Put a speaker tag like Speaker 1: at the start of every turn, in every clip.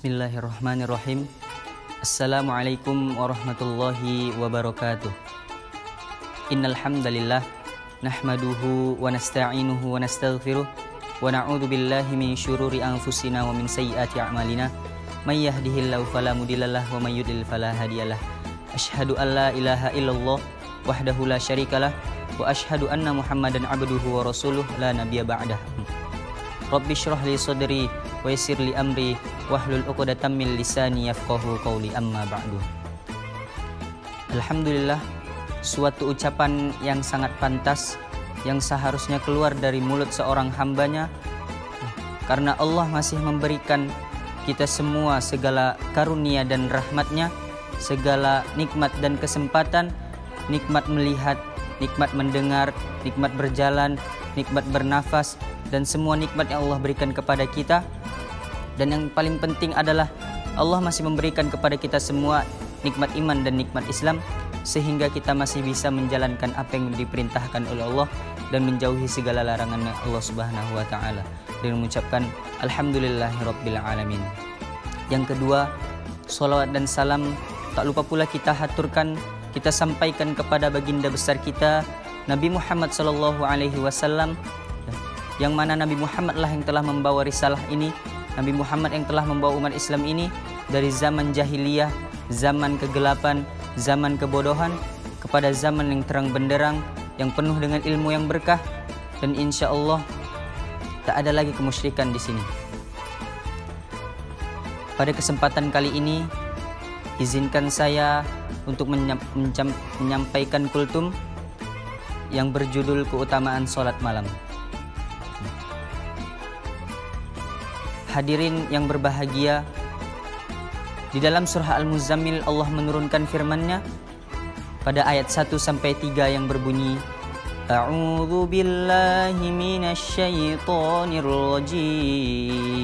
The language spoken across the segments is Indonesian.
Speaker 1: Bismillahirrahmanirrahim. Assalamualaikum warahmatullahi wabarakatuh. Innal hamdalillah nahmaduhu wa nasta'inuhu wa nastaghfiruh wa na'udzu billahi min syururi anfusina wa min sayyiati a'malina. May yahdihillahu fala mudhillalah wa may yudlil fala hadiyalah. Asyhadu an la ilaha illallah wahdahu la syarikalah wa asyhadu anna Muhammadan abduhu wa rasuluh la nabiyya ba'dah. Rabbi shrah li sadri wa yassir li amri wahlul 'uqdatam min lisani yafqahu qawli, amma ba'du. Alhamdulillah, suatu ucapan yang sangat pantas yang seharusnya keluar dari mulut seorang hambanya, karena Allah masih memberikan kita semua segala karunia dan rahmatnya, segala nikmat dan kesempatan, nikmat melihat, nikmat mendengar, nikmat berjalan, nikmat bernafas, dan semua nikmat yang Allah berikan kepada kita. Dan yang paling penting adalah Allah masih memberikan kepada kita semua nikmat iman dan nikmat Islam, sehingga kita masih bisa menjalankan apa yang diperintahkan oleh Allah dan menjauhi segala larangan Allah Subhanahu wa taala, dengan mengucapkan alhamdulillahirabbil alamin. Yang kedua, salawat dan salam tak lupa pula kita haturkan, kita sampaikan kepada baginda besar kita Nabi Muhammad sallallahu alaihi wasallam, yang mana Nabi Muhammad lah yang telah membawa risalah ini, Nabi Muhammad yang telah membawa umat Islam ini dari zaman jahiliyah, zaman kegelapan, zaman kebodohan, kepada zaman yang terang benderang, yang penuh dengan ilmu yang berkah, dan insya Allah tak ada lagi kemusyrikan di sini. Pada kesempatan kali ini, izinkan saya untuk menyampaikan kultum yang berjudul keutamaan sholat malam. Hadirin yang berbahagia, di dalam surah Al-Muzammil Allah menurunkan firman-Nya pada ayat 1-3 yang berbunyi, A'udzu billahi minasyaitonir rajim.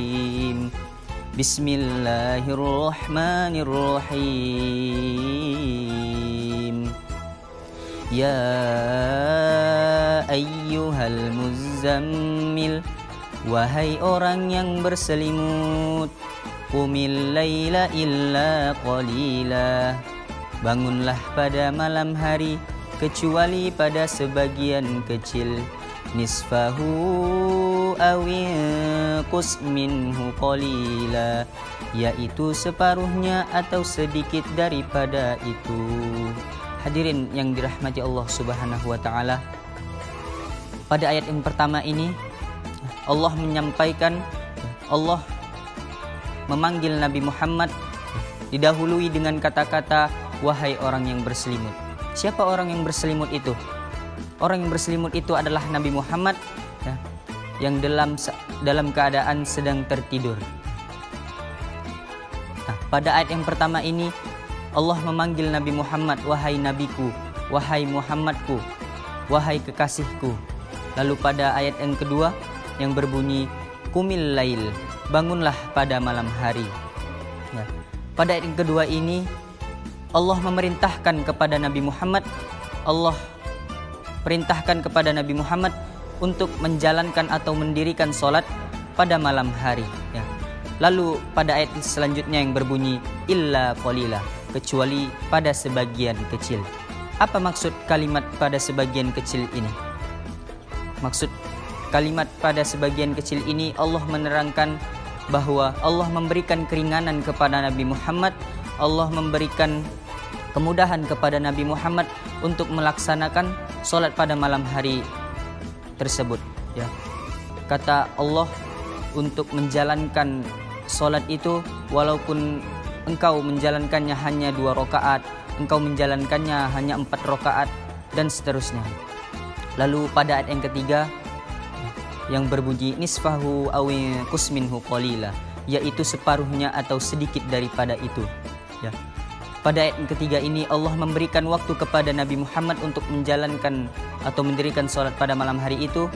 Speaker 1: Bismillahirrahmanirrahim. Ya ayyuhal muzammil, wahai orang yang berselimut, qumil laila illa qalila, bangunlah pada malam hari kecuali pada sebagian kecil, nisfahu awinqus minhu qalila, yaitu separuhnya atau sedikit daripada itu. Hadirin yang dirahmati Allah Subhanahu wa taala, pada ayat yang pertama ini Allah menyampaikan, Allah memanggil Nabi Muhammad didahului dengan kata-kata wahai orang yang berselimut. Siapa orang yang berselimut itu? Orang yang berselimut itu adalah Nabi Muhammad, yang dalam keadaan sedang tertidur. Pada ayat yang pertama ini Allah memanggil Nabi Muhammad, wahai nabiku, wahai Muhammadku, wahai kekasihku. Lalu pada ayat yang kedua yang berbunyi qumil lail, bangunlah pada malam hari. Pada ayat yang kedua ini Allah memerintahkan kepada Nabi Muhammad, Allah perintahkan kepada Nabi Muhammad untuk menjalankan atau mendirikan sholat pada malam hari. Lalu pada ayat selanjutnya yang berbunyi illa qalila, kecuali pada sebagian kecil. Apa maksud kalimat pada sebagian kecil ini? Maksud kalimat pada sebagian kecil ini, Allah menerangkan bahwa Allah memberikan keringanan kepada Nabi Muhammad, Allah memberikan kemudahan kepada Nabi Muhammad untuk melaksanakan sholat pada malam hari tersebut. Kata Allah, untuk menjalankan sholat itu, walaupun engkau menjalankannya hanya 2 rakaat, engkau menjalankannya hanya 4 rakaat, dan seterusnya. Lalu pada ayat yang ketiga yang berbunyi nisfahu awinqus minhu qalila, yaitu separuhnya atau sedikit daripada itu. Pada ayat yang ketiga ini Allah memberikan waktu kepada Nabi Muhammad untuk menjalankan atau mendirikan sholat pada malam hari itu.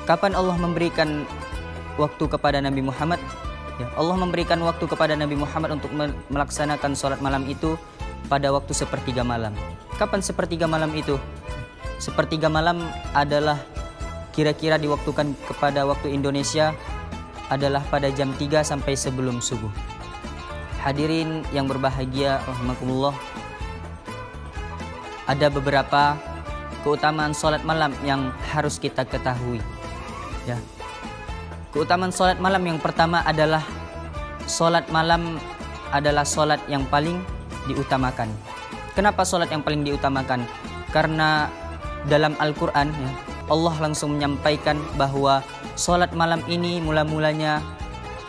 Speaker 1: Kapan Allah memberikan waktu kepada Nabi Muhammad? Allah memberikan waktu kepada Nabi Muhammad untuk melaksanakan sholat malam itu pada waktu sepertiga malam. Kapan sepertiga malam itu? Sepertiga malam adalah kira-kira diwaktukan kepada waktu Indonesia adalah pada jam 3 sampai sebelum subuh. Hadirin yang berbahagia rahimakumullah, ada beberapa keutamaan salat malam yang harus kita ketahui. Ya. Keutamaan salat malam yang pertama adalah salat malam adalah salat yang paling diutamakan. Kenapa salat yang paling diutamakan? Karena dalam Al-Quran ya, Allah langsung menyampaikan bahwa salat malam ini mula-mulanya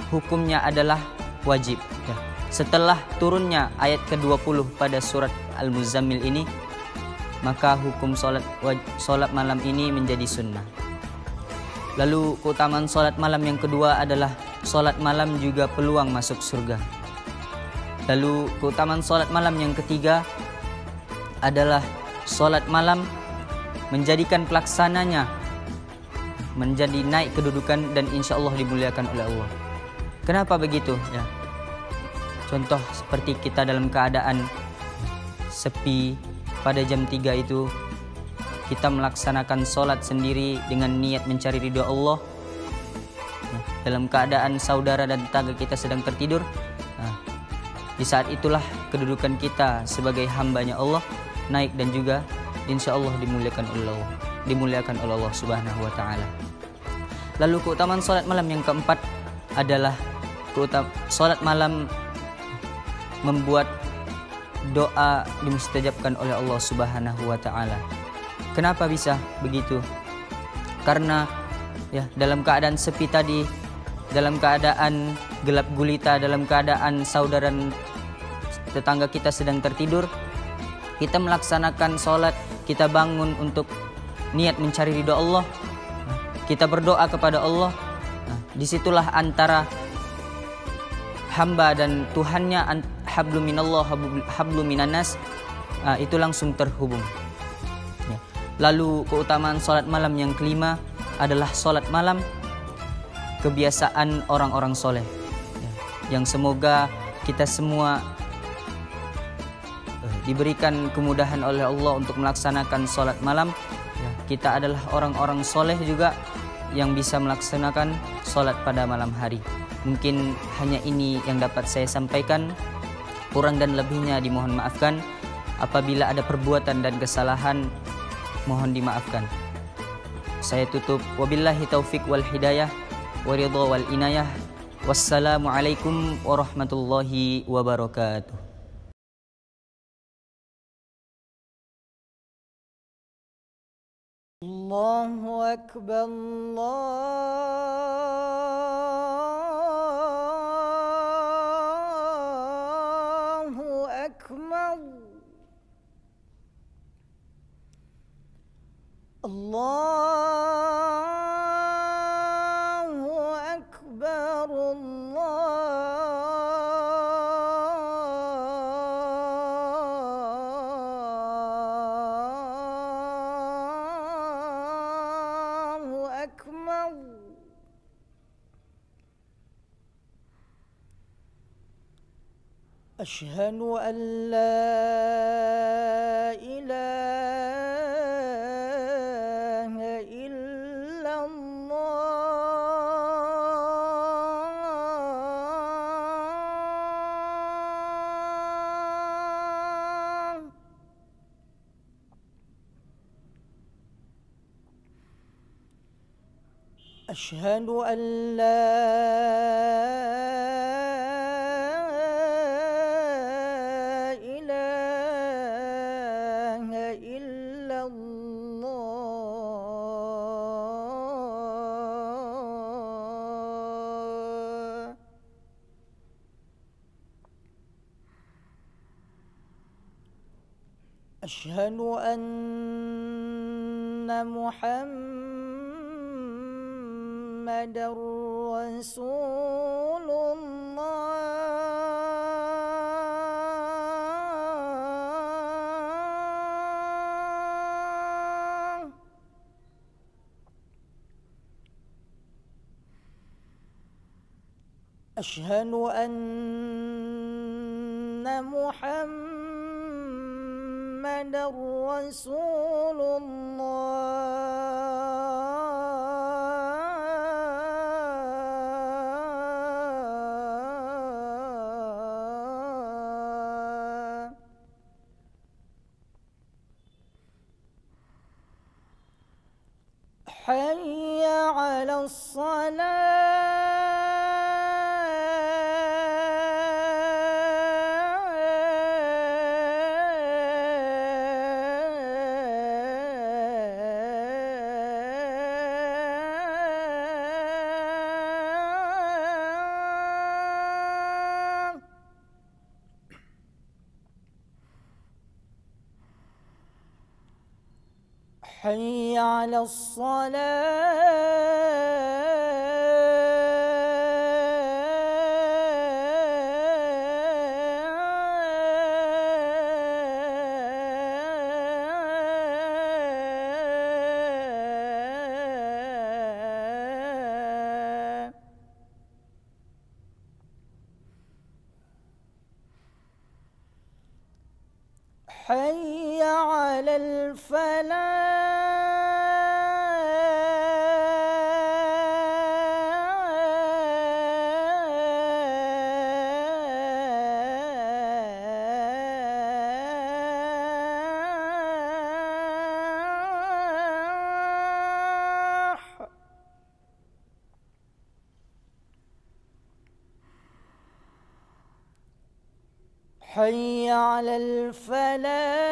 Speaker 1: hukumnya adalah wajib. Ya. Setelah turunnya ayat ke-20 pada surat Al-Muzammil ini, maka hukum salat malam ini menjadi sunnah. Lalu keutamaan salat malam yang kedua adalah salat malam juga peluang masuk surga. Lalu keutamaan salat malam yang ketiga adalah salat malam menjadikan pelaksananya menjadi naik kedudukan dan insya Allah dimuliakan oleh Allah. Kenapa begitu? Ya. Contoh seperti kita dalam keadaan sepi pada jam 3 itu, kita melaksanakan sholat sendiri dengan niat mencari ridho Allah. Ya. Dalam keadaan saudara dan tetangga kita sedang tertidur, nah, di saat itulah kedudukan kita sebagai hambanya Allah naik dan juga insya Allah dimuliakan oleh Allah Subhanahu wa Ta'ala. Lalu keutamaan salat malam yang keempat adalah salat malam membuat doa dimustajabkan oleh Allah Subhanahu wa Ta'ala. Kenapa bisa begitu? Karena ya, dalam keadaan sepi tadi, dalam keadaan gelap gulita, dalam keadaan saudara dan tetangga kita sedang tertidur, kita melaksanakan sholat, kita bangun untuk niat mencari ridho Allah, kita berdoa kepada Allah. Nah, disitulah antara hamba dan Tuhannya, hablu minallah, hablu minanas, itu langsung terhubung. Ya. Lalu keutamaan sholat malam yang kelima adalah sholat malam kebiasaan orang-orang soleh. Ya. Yang semoga kita semua diberikan kemudahan oleh Allah untuk melaksanakan sholat malam. Ya, kita adalah orang-orang soleh juga yang bisa melaksanakan sholat pada malam hari. Mungkin hanya ini yang dapat saya sampaikan. Kurang dan lebihnya dimohon maafkan. Apabila ada perbuatan dan kesalahan, mohon dimaafkan. Saya tutup. Wabillahi taufik wal hidayah, waridha wal inayah. Wassalamualaikum warahmatullahi wabarakatuh.
Speaker 2: Allahu Akbar, Allahu Akbar, Allahu Akbar, Allahu Akbar. Asyhadu an la ilaha illallah. Asyhadu an la Asyhadu anna Muhammadar Rasulullah. Asyhadu anna Muhammadar Rasulullah. حي على الصلاة حي على الصلاة حي على الفلاح حي على الفلاح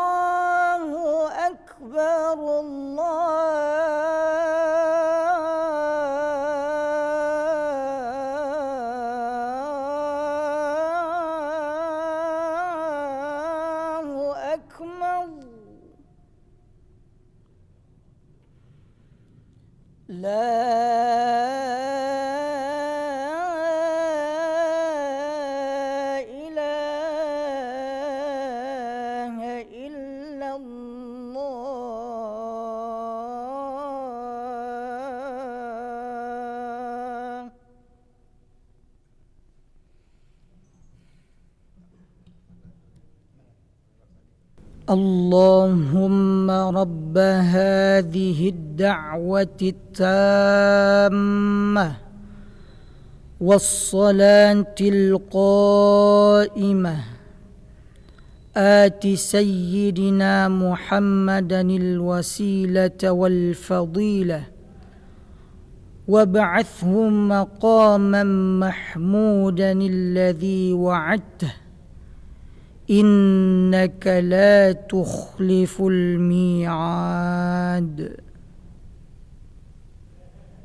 Speaker 2: الله أكبر الله أكبر لا إله إلا الله اللهم رب هذه الدعوة التامة والصلاة القائمة آت سيدنا محمدا الوسيلة والفضيلة وابعثه مقاما محمودا الذي وعدته إنك لا تخلف الميعاد.